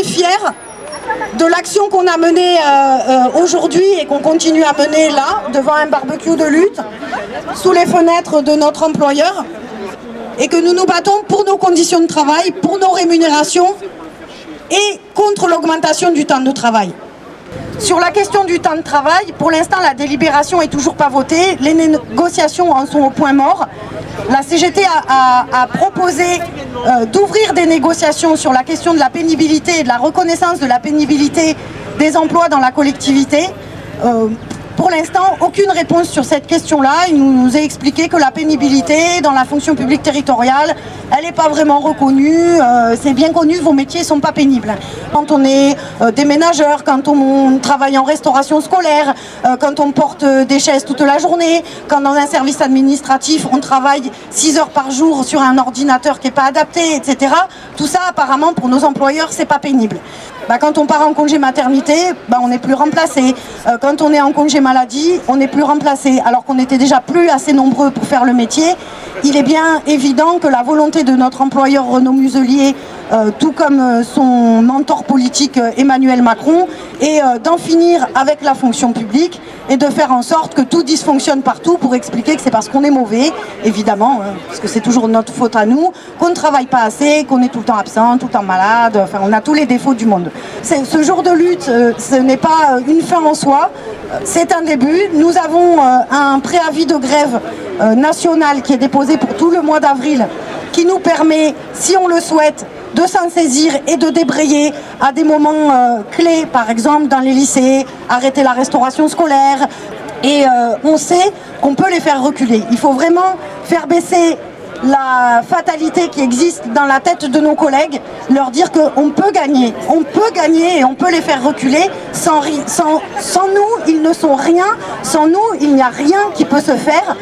très fiers de l'action qu'on a menée aujourd'hui et qu'on continue à mener là, devant un barbecue de lutte, sous les fenêtres de notre employeur, et que nous nous battons pour nos conditions de travail, pour nos rémunérations et contre l'augmentation du temps de travail. Sur la question du temps de travail, pour l'instant, la délibération n'est toujours pas votée. Les négociations en sont au point mort. La CGT a proposé d'ouvrir des négociations sur la question de la pénibilité et de la reconnaissance de la pénibilité des emplois dans la collectivité. Pour l'instant, aucune réponse sur cette question-là. Il nous a expliqué que la pénibilité dans la fonction publique territoriale, elle n'est pas vraiment reconnue. C'est bien connu, vos métiers ne sont pas pénibles. Quand on est déménageur, quand on travaille en restauration scolaire, quand on porte des chaises toute la journée, quand dans un service administratif, on travaille 6 heures par jour sur un ordinateur qui n'est pas adapté, etc. Tout ça, apparemment, pour nos employeurs, c'est pas pénible. Quand on part en congé maternité, on n'est plus remplacé. Quand on est en congé maladie, on n'est plus remplacé. Alors qu'on n'était déjà plus assez nombreux pour faire le métier, il est bien évident que la volonté de notre employeur Renaud Muselier, tout comme son mentor politique Emmanuel Macron, est d'en finir avec la fonction publique et de faire en sorte que tout dysfonctionne partout pour expliquer que c'est parce qu'on est mauvais, évidemment, parce que c'est toujours notre faute à nous, qu'on ne travaille pas assez, qu'on est tout le temps absent, tout le temps malade, enfin on a tous les défauts du monde. Ce jour de lutte, ce n'est pas une fin en soi, c'est un début. Nous avons un préavis de grève national qui est déposé pour tout le mois d'avril, qui nous permet, si on le souhaite, de s'en saisir et de débrayer à des moments clés, par exemple dans les lycées, arrêter la restauration scolaire. Et on sait qu'on peut les faire reculer. Il faut vraiment faire baisser la fatalité qui existe dans la tête de nos collègues, leur dire qu'on peut gagner et on peut les faire reculer. Sans nous, ils ne sont rien. Sans nous, il n'y a rien qui peut se faire.